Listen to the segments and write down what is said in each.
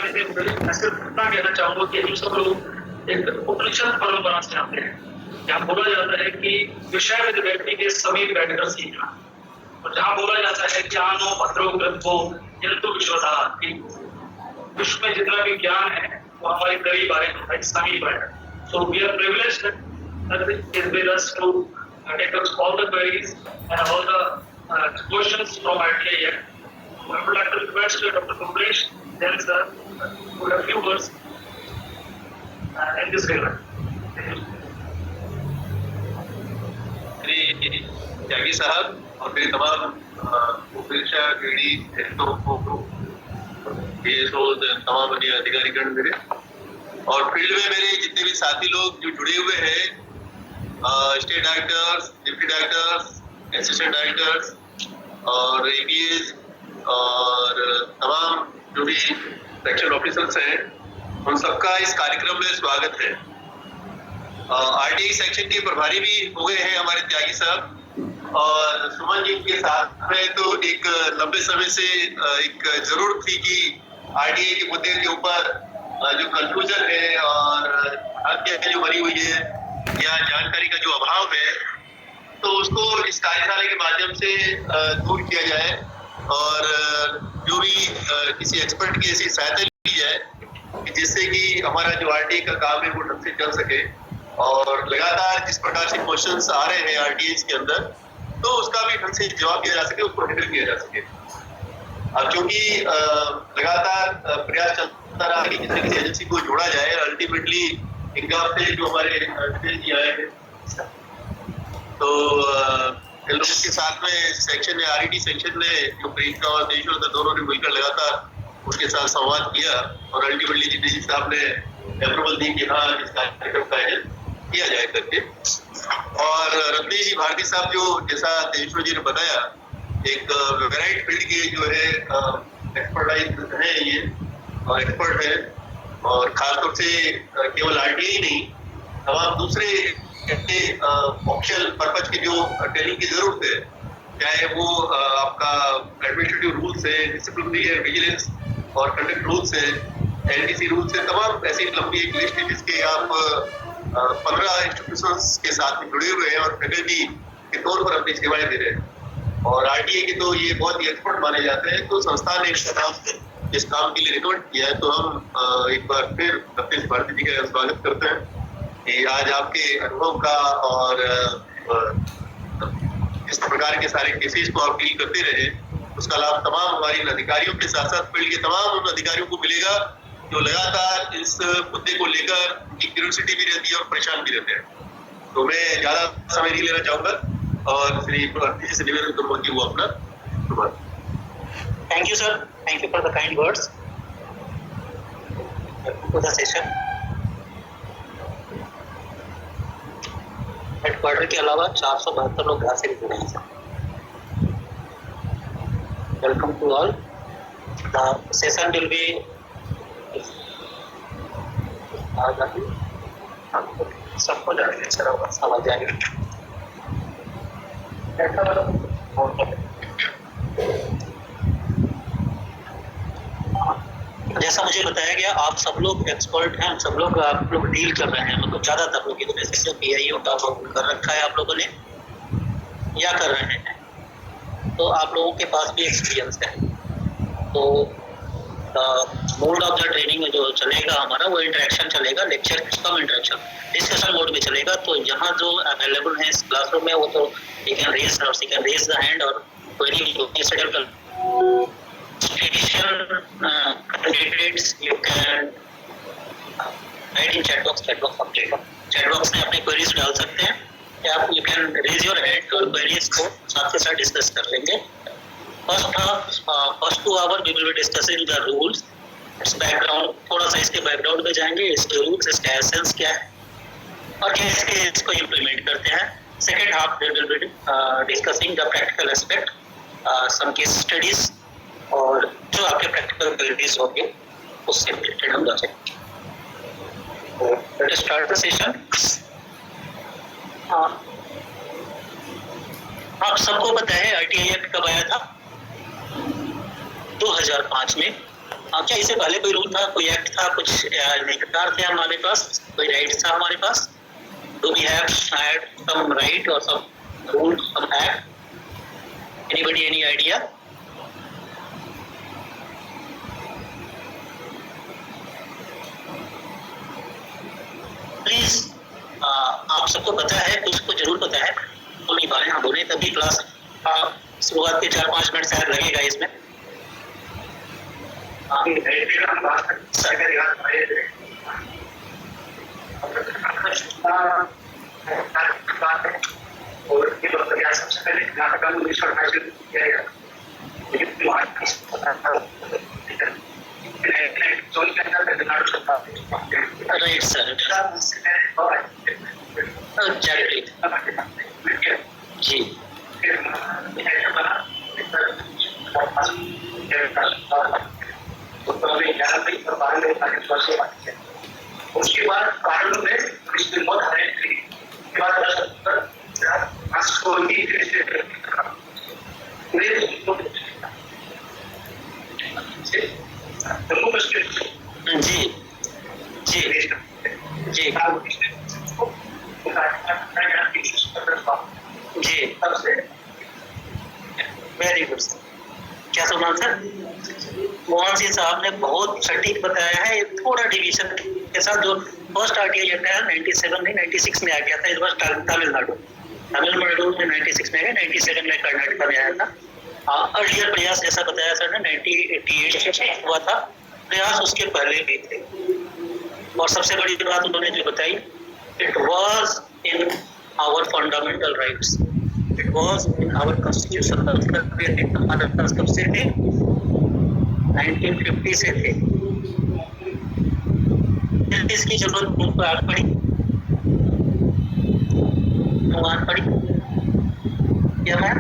मैं सिर्फ इतना कहना चाहूंगा कि हम सब लोग एक उपनिषद परंपरा से आते हैं। यहाँ बोला जाता है कि विषय में व्यक्ति के समीप बैठकर सीखना, और जहाँ बोला जाता है ज्ञानो भद्रो ग्रंथो जंतु विश्वता, विश्व में जितना भी ज्ञान है वो हमारे करीब आए, हमारे समीप आए। So we are privileged that it is with us to take up all the queries and all the questions from ITIA. I would like to request Dr. Kumlesh then sir to have few words in this regard. Shri Tyagi साहब और मेरे तमाम उपरीक्षा KD ये तमाम अधिकारीगण मेरे और field में मेरे जितने भी साथी लोग जो जुड़े हुए हैं, state directors, deputy directors, assistant directors और एपीएस और तमाम जो भी सेक्शन ऑफिसर्स हैं, उन सबका इस कार्यक्रम में स्वागत है। आरटीआई सेक्शन के प्रभारी भी हो गए हैं हमारे त्यागी साहब, और सुमन जी के साथ में तो एक लंबे समय से एक जरूरत थी कि आरटीआई के मुद्दे के ऊपर जो कंफ्यूजन है और हत्या जो बनी हुई है या जानकारी का जो अभाव है, तो उसको इस कार्यशाला के माध्यम से दूर किया जाए और जो भी किसी एक्सपर्ट की ऐसी सहायता ली जाए जिससे कि हमारा जो आरटीआई का काम है वो ढंग से चल सके। और लगातार जिस प्रकार से क्वेश्चंस आ रहे हैं आरटीआई के अंदर, तो उसका भी ढंग से जवाब दिया जा सके, उसको हैंडल किया जा सके। अब क्योंकि लगातार प्रयास चलता रहा कि किसी किसी एजेंसी को जोड़ा जाए, अल्टीमेटली इनका से जो हमारे जी आए हैं, तो इन लोगों के साथ में सेक्शन ने आरईटी सेक्शन ने जो प्रियंका और देशों दोनों ने मिलकर लगातार उसके साथ संवाद किया और अल्टीमेटली जी साहब ने अप्रूवल दी कि हाँ इस कार्यक्रम का आयोजन किया जाए करके। और रत्नेश जी भारती साहब जो जैसा देशों जी ने बताया, एक वेराइट फील्ड के जो है एक्सपर्टाइज है ये और एक्सपर्ट है, और खासतौर से केवल आरटीआई नहीं, तमाम दूसरे ऑप्शनल पर्पज की जो ट्रेनिंग की जरूरत है, चाहे वो आपका एडमिनिस्ट्रेटिव रूल्स है, डिसिप्लिनरी है, विजिलेंस और कंडक्ट रूल्स है, एनडीसी रूल्स है, तमाम ऐसी लंबी एक लिस्ट है जिसके आप 15 इंस्टीट्यूशंस के साथ में जुड़े हुए हैं और फैकल्टी के तौर पर अपनी सेवाएं दे रहे हैं। और आरटीआई के तो ये बहुत ही एक्सपर्ट माने जाते हैं, तो संस्थान ने इस काम के लिए रिकमेंड किया है। तो हम एक बार फिर रत्नेश भारती जी का स्वागत करते हैं कि आज आपके अनुभव का और इस प्रकार के सारे केसेस को आप डील करते रहे, उसका लाभ तमाम हमारे अधिकारियों के साथ साथ फील्ड के तमाम उन अधिकारियों को मिलेगा जो लगातार इस मुद्दे को लेकर क्यूरियोसिटी भी रहती है और परेशान भी रहते हैं। तो मैं ज्यादा समय नहीं लेना चाहूंगा और श्री भारती से निवेदन करूंगा कि वो अपना Thank you, sir. Thank you for the kind words. To the session. Headquarter के अलावा 472 लोग घर से जुड़े हैं sir. Welcome to all. The session will be सबको जाएंगे सर, और समझ जाएंगे। जैसा मुझे बताया गया, आप सब लोग एक्सपर्ट हैं, सब लोग आप लोग डील कर रहे हैं, मतलब ज्यादातर लोग इधर से पीआईओ का कर रखा है आप लोगों ने या कर रहे हैं, तो आप लोगों के पास भी एक्सपीरियंस है। तो मोड ऑफ द ट्रेनिंग जो चलेगा हमारा वो इंटरेक्शन चलेगा, लेक्चर कम इंटरेक्शन, डिस्कशन मोड में चलेगा। तो यहाँ जो अवेलेबल है इस क्लासरूम में वो तो you can raise the hand और क्वेरी सेटल कर candidates you can write in chat box update chat box में अपने queries डाल सकते हैं, या आप you can raise your hand और queries को साथ के साथ डिस्कस कर लेंगे। First 2 hour we will be discussing the rules, its background, थोड़ा सा इसके बैकग्राउंड में जाएंगे, इसके रूल्स, इसका एसेंस क्या है और कैसे इसको इम्प्लीमेंट करते हैं। Second half we will be discussing the practical aspect, some case studies और जो आपके प्रैक्टिकल एबिलिटीज होंगे उससे रिलेटेड हम जाते हैं। Let's start the session. आप सबको पता है आरटीआई एक्ट कब आया था? 2005 में क्या इससे पहले कोई रूल था, कोई एक्ट था, कुछ अधिकार थे हमारे पास, कोई राइट था हमारे पास? Do we have some right और some rule, some act? Anybody, any idea? Please, आप सबको पता है, कुछ को जरूर पता है, तो नहीं पाए, हम बोले तभी क्लास शुरुआत के 4-5 मिनट शायद लगेगा इसमें। सबसे पहले कर्नाटक में 1928 में किया गया, राइट सर, जी उसके बाद कानून में बहुत हरे थी, उसके बाद जी जी जी जी, वेरी गुड सर। क्या सुना सर? मोहन सिंह साहब ने बहुत सटीक बताया है। थोड़ा डिवीजन के साथ जो फर्स्ट आरटीआई एक्ट है 97 नहीं 96 में आ गया था, इस बार तमिलनाडु में 96 में आ गया, 97 में कर्नाटक में आया था। अर्लियर प्रयास जैसा बताया सर ने 1988 हुआ था, प्रयास उसके पहले भी थे। और सबसे बड़ी बात उन्होंने जो बताई, it was in our fundamental rights, it was in our constitution. कब से थे? 1950 से थे। इसकी जरूरत उनको आज पड़ी, क्या मैम?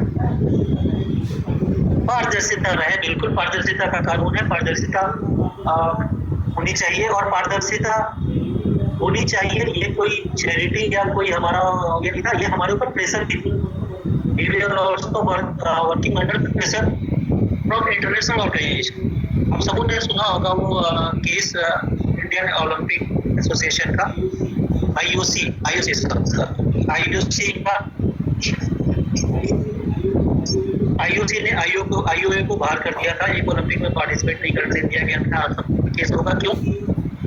पारदर्शिता रहे, बिल्कुल पारदर्शिता का कानून है, पारदर्शिता होनी चाहिए। और पारदर्शिता होनी चाहिए, ये कोई चैरिटी या कोई हमारा ये नहीं था, ये हमारे ऊपर प्रेशर भी थी। Working under pressure from international organisation. हम सबों ने सुना होगा वो केस इंडियन ओलंपिक एसोसिएशन का, IOC ने IOA को बाहर कर दिया था, एक ओलंपिक में पार्टिसिपेट नहीं करने दिया गया था। केस होगा क्यों?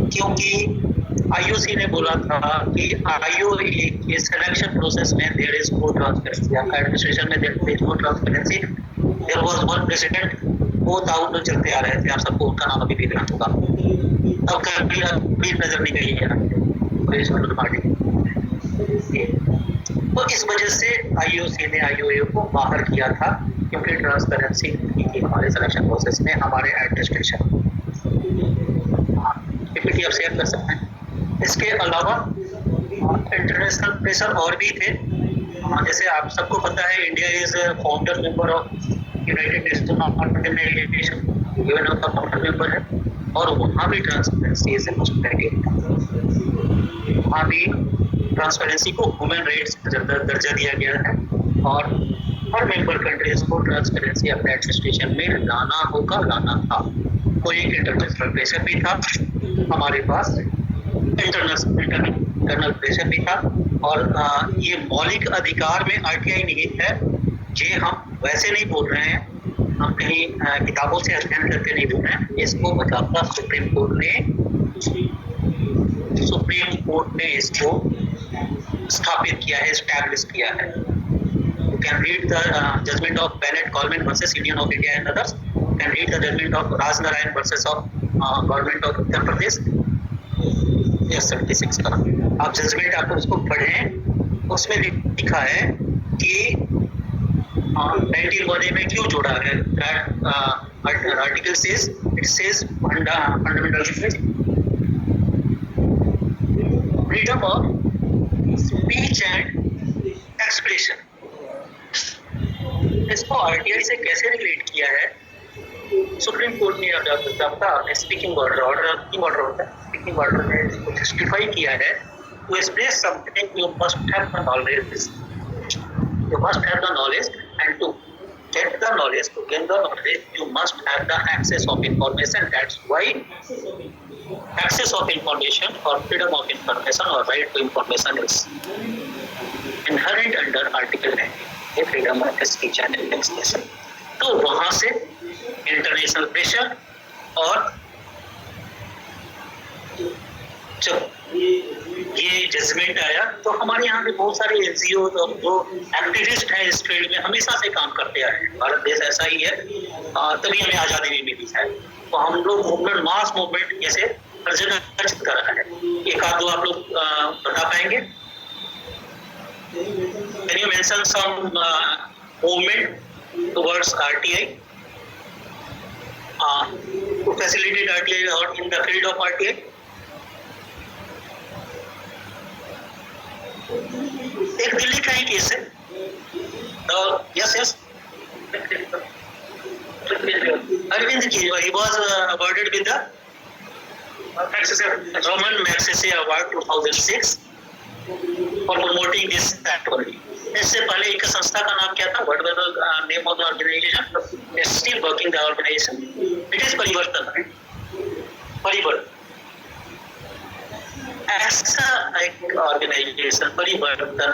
क्योंकि IOC ने बोला था कि IOA के सिलेक्शन प्रोसेस में there is no transparency, administration में there is no transparency. There was one president, वो ताउन में चलते आ रहे थे, आप सबको उनका नाम अभी भी ध्यान होगा। अब कभी नजर नहीं गई है तो इस वजह से IOC ने IOA को बाहर किया था, क्योंकि ट्रांसपेरेंसी थी हमारे सिलेक्शन प्रोसेस में, हमारे एडमिनिस्ट्रेशन। PPT आप शेयर कर सकते हैं। इसके अलावा इंटरनेशनल प्रेशर और भी थे, जैसे आप सबको पता है India is founder member of United Nations Organisation, UN का फाउंडर मेंबर है, और वहाँ भी ट्रांसपेरेंसी इज मोस्ट क्राइटेरिया। वहाँ भी ट्रांसपेरेंसी को ह्यूमन राइट्स दर्जा दिया गया है, और हर मेंबर कंट्रीज को ट्रांसपेरेंसी अपने एडमिनिस्ट्रेशन में लाना था। तो एक इंटरनेशनल प्रेशर भी था हमारे पास, इंटरनल प्रेशर भी था। और ये मौलिक अधिकार में RTI निहित है, ये हम वैसे नहीं बोल रहे हैं, हम कहीं किताबों से अध्ययन करके नहीं बोल रहे हैं। इसको बचाता सुप्रीम कोर्ट ने इसको स्थापित किया है, एस्टैब्लिश किया है। You can read the judgment of Bennett Coleman versus Union of India and others. You can read the judgment of Raj Narayan versus Government of Uttar Pradesh, 76 का। आप जजमेंट आपको उसको पढ़ें, उसमें लिखा है कि 19 में क्यों जोड़ा है। Article says fundamental freedom of speech and expression. इसको RTI से कैसे रिलेट किया है? सुप्रीम कोर्ट ने स्पीकिंग ऑर्डर होता है, स्पीकिंग ऑर्डर ने इसको जस्टिफाई किया है। To express something you must have the knowledge, and to get the knowledge, to gain the knowledge, you must have the access of information. That's why access of information or freedom of information or right to information is inherent under Article 19, freedom of speech and expression. तो वहां से international pressure और जब ये judgement आया तो हमारे यहाँ पे बहुत सारे एनजीओ और जो एक्टिविस्ट हैं इस फील्ड में हमेशा से काम करते आए हैं। भारत देश ऐसा ही है, तभी हमें आजादी भी मिली है। तो हम लोग मूवमेंट, मास मूवमेंट जैसे हर जगह कर रहा है। एक आध दो आप लोग बता पाएंगे? Can you mention some movement towards RTI to facilitate RTI or in the field of RTI? एक दिल्ली का ही केस है। Yes Arvind Kejriwal, he was awarded with the Roman Magsaysay Award 2006 for promoting this act only. इससे पहले एक संस्था का नाम क्या था? What was the name of the organization? It's still working the organization. It is परिवर्तन, परिवर्तन। ऐसा एक ऑर्गेनाइजेशन परिवर्तन,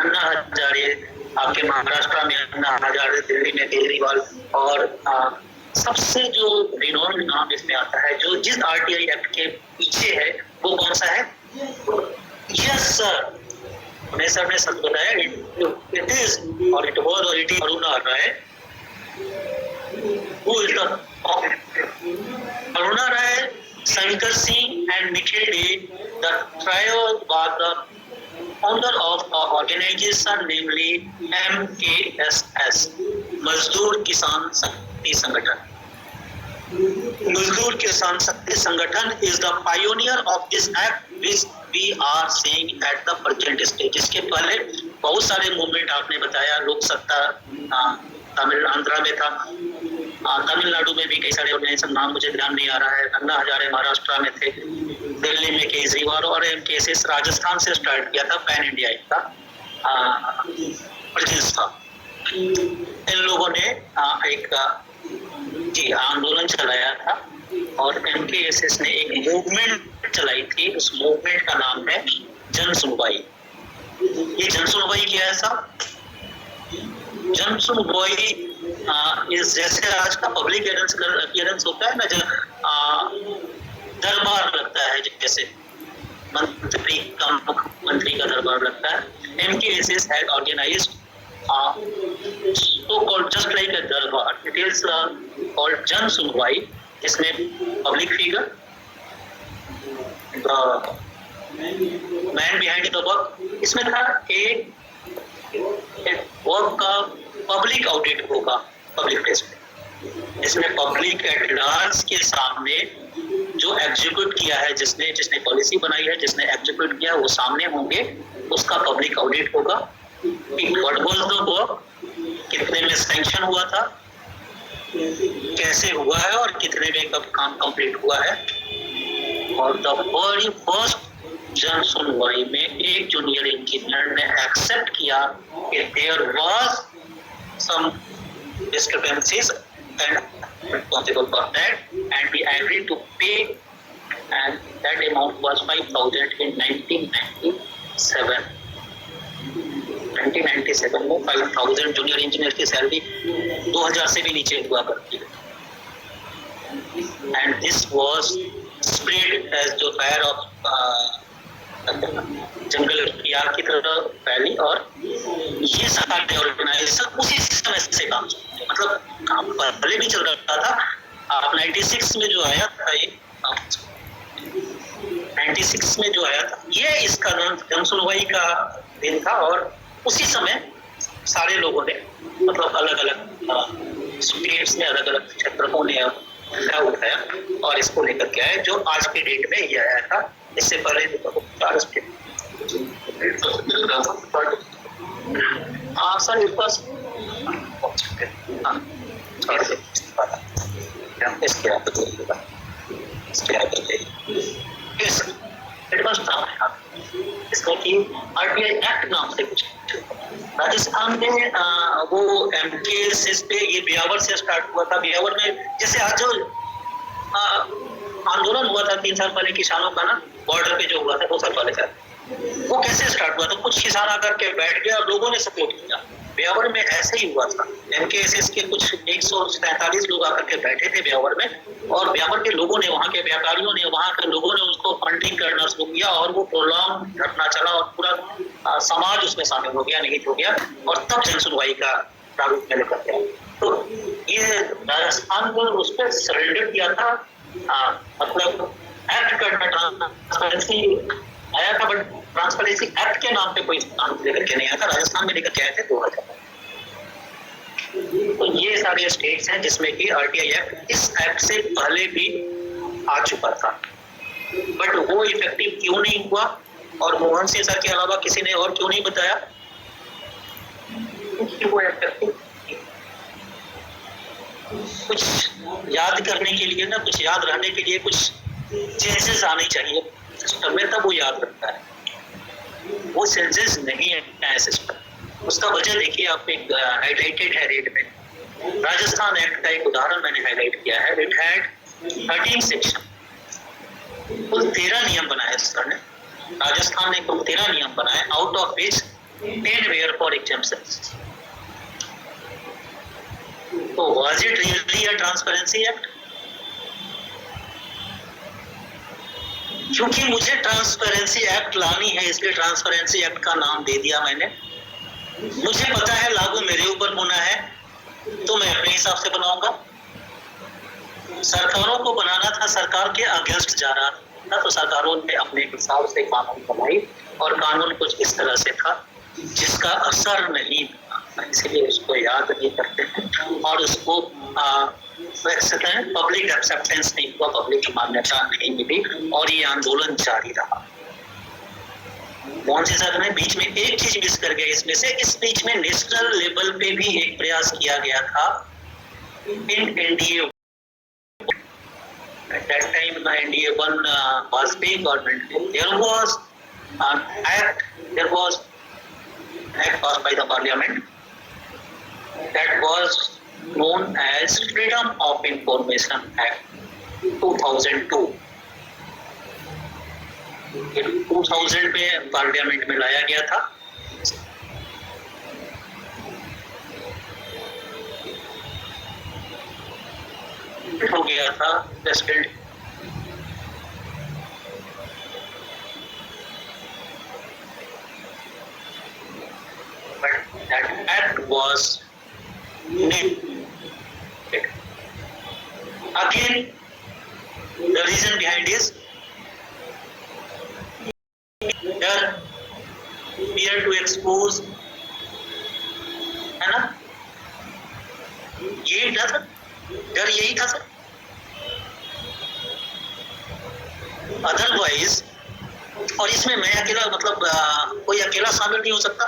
अन्ना हजारे आपके महाराष्ट्र में, अन्ना हजारे दिल्ली में केजरीवाल, और सबसे जो रिनोन्ड नाम इसमें आता है जो जिस RTI एक्ट के पीछे है वो कौन सा है? यस सर, मैं सर ने सच बताया। इट इज और इट वाज और it is Aruna Roy. Who is the Aruna Ray, Shankar Singh and Nikhil Dey, the trio were the founder of an organization namely MKSS, Mazdoor Kisan Shakti Sangathan. Mazdoor Kisan Shakti Sangathan is the pioneer of this act which we are seeing at the present stage. इसके पहले बहुत सारे movement आपने बताया, लोक सत्ता तमिल आंध्रा में था, तमिलनाडु में भी कई सारे ऑर्गेनाइजेशन, नाम मुझे ध्यान नहीं आ रहा है। अन्ना हजारे महाराष्ट्र में थे, दिल्ली में केजरीवाल, और MKSS राजस्थान से स्टार्ट किया था, पैन इंडिया का प्रेजेंस था। इन लोगों ने एक आंदोलन चलाया था और MKSS ने एक मूवमेंट चलाई थी। उस मूवमेंट का नाम है जन सुनवाई। ये जन सुनवाई क्या है साहब? जन सुनवाई जैसे आज का पब्लिक अपीयरेंस होता है ना, दरबार लगता है, जैसे मंत्री का, मुख्यमंत्री का दरबार लगता है। MKSS had organized so called just like a darbar. It is called Jan Sunwai. इसमें public figure, the man behind the work, इसमें था एक वर्क का पब्लिक ऑडिट होगा पब्लिक प्लेस में। इसमें पब्लिक एट लार्ज के सामने जो एग्जीक्यूट किया है, जिसने पॉलिसी बनाई है, जिसने एग्जीक्यूट किया, वो सामने होंगे, उसका पब्लिक ऑडिट होगा। व्हाट वाज द वर्क, कितने में सैंक्शन हुआ था, कैसे हुआ है और कितने में कब काम कंप्लीट हुआ है। और द वेरी फर्स्ट जन सुनवाई में एक जूनियर इंजीनियर ने एक्सेप्ट किया कि there was some discrepancies and responsible for that, and we agreed to pay, and that amount was 5,000 in 1997. 1997 में 5,000 जूनियर इंजीनियर की सैलरी 2,000 से भी नीचे हुआ करती है। And this was spread as the fire of जंगल की आग की तरह फैली, और ये सारे ऑर्गेनाइजेशन उसी समय से काम चलते हैं। मतलब काम पहले भी चल रहा था। आप 96 में जो आया था, ये 96 में जो आया था, ये इसका जन सुनवाई का दिन था, और उसी समय सारे लोगों ने, मतलब अलग अलग स्टेट्स में अलग अलग क्षेत्रों ने उठाया और इसको लेकर के आए, जो आज के डेट में ये आया था। इससे पहले सर इसमें कि RTI एक्ट नाम से कुछ राजस्थान में वो MKSS पे ये ब्यावर से स्टार्ट हुआ था। ब्यावर में जैसे आज जो आंदोलन हुआ था 3 साल पहले किसानों का ना, बॉर्डर पे जो हुआ था 2 साल पहले का, वो कैसे स्टार्ट हुआ था? कुछ किसान आकर के बैठ गए और लोगों ने सपोर्ट किया। ब्यावर में ऐसे ही हुआ था। MKSS के कुछ 143 लोग आकर के बैठे थे ब्यावर में, और ब्यावर के लोगों ने, वहाँ के व्यापारियों ने, वहाँ के लोगों ने उसको फंडिंग करना शुरू किया, और वो प्रोलॉन्ग धरना चला और पूरा समाज उसमें शामिल हो गया, निहित हो गया, और तब जन सुनवाई का प्रारूप में लेकर गया। तो ये राजस्थान को उस पर सरेंडर किया था, मतलब एक्ट करना, ट्रांसपेरेंसी आया था, बट ट्रांसपेरेंसी एक्ट के नाम पे कोई काम लेकर के नहीं आया था। राजस्थान में लेकर के आए थे 2000। तो ये सारे स्टेट्स हैं जिसमें कि RTI एक्ट इस एक्ट से पहले भी आ चुका था, बट वो इफेक्टिव क्यों नहीं हुआ, और मोहन सिंह सर के अलावा किसी ने और क्यों नहीं बताया कि वो इफेक्टिव। कुछ याद करने के लिए ना, कुछ याद रहने के लिए कुछ चेंजेस आने चाहिए सिस्टम में, तब वो याद रखता है। वो चेंजेस नहीं है सिस्टम। उसका वजह देखिए, आप एक हाईलाइटेड है रेड में। राजस्थान एक्ट का एक उदाहरण मैंने हाईलाइट किया है। इट हैड 13 सेक्शन, कुल 13 नियम बनाए सर ने। राजस्थान ने कुल 13 नियम बनाए, out of which 10 were for exemptions. तो was it really a transparency act? क्योंकि मुझे ट्रांसपेरेंसी एक्ट लानी है, इसलिए ट्रांसपेरेंसी एक्ट का नाम दे दिया मैंने। मुझे पता है लागू मेरे ऊपर होना है, तो मैं अपने हिसाब से बनाऊंगा। सरकारों को बनाना था, सरकार के अगेंस्ट जा रहा था, तो सरकारों ने अपने हिसाब से कानून बनाई, और कानून कुछ इस तरह से था जिसका असर नहीं, इसलिए उसको याद नहीं करते हैं, और उसको पब्लिक एक्सेप्टेंस नहीं हुआ, पब्लिक मान्यता नहीं मिली, और ये आंदोलन जारी रहा। मोहन सिंह सर ने बीच में एक चीज मिस कर गया इसमें से। इस बीच में नेशनल लेवल पे भी एक प्रयास किया गया था इन NDA। At that time, the NDA one Vajpayee government, there was an act, there was act passed by the parliament that was known as Freedom of Information Act 2002. 2000 में पार्लियामेंट में लाया गया था। हो गया था president, but that act was negated. Again, the reason behind is डर, fear to expose, है ना? ये डर यही था सर। अदरवाइज, और इसमें मैं अकेला, मतलब कोई अकेला शामिल नहीं हो सकता।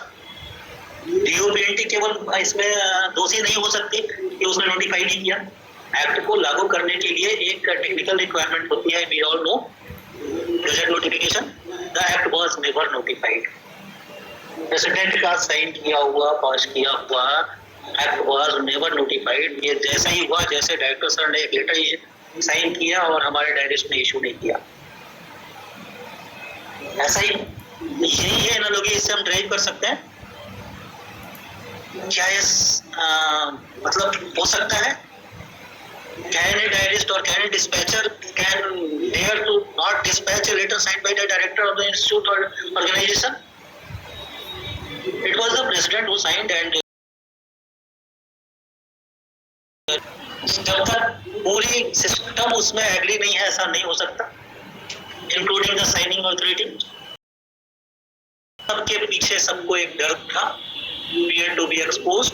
DOPNT केवल इसमें दोषी नहीं हो सकती कि उसने नोटिफाई नहीं किया। एक्ट को लागू करने के लिए एक टेक्निकल रिक्वायरमेंट होती है, we all know, gazette notification. The act was never notified. President का साइन किया हुआ, पास किया हुआ एक्ट वाज नेवर नोटिफाइड। ये जैसा ही हुआ, जैसे डायरेक्टर सर ने एक लेटर साइन किया और हमारे डायरेक्टर ने इशू नहीं किया, ऐसा ही यही है ना लोग, इससे हम ड्राइव कर सकते हैं। क्या ये मतलब हो सकता है? Can a diarist or can a dispatcher can dare to not dispatch a letter signed by the director of the institute or organization? It was the president who signed, and जब तक पूरी सिस्टम उसमें agree नहीं है, ऐसा नहीं हो सकता, इंक्लूडिंग द साइनिंग ऑथोरिटी। सबके पीछे सबको एक डर था, fear to be exposed।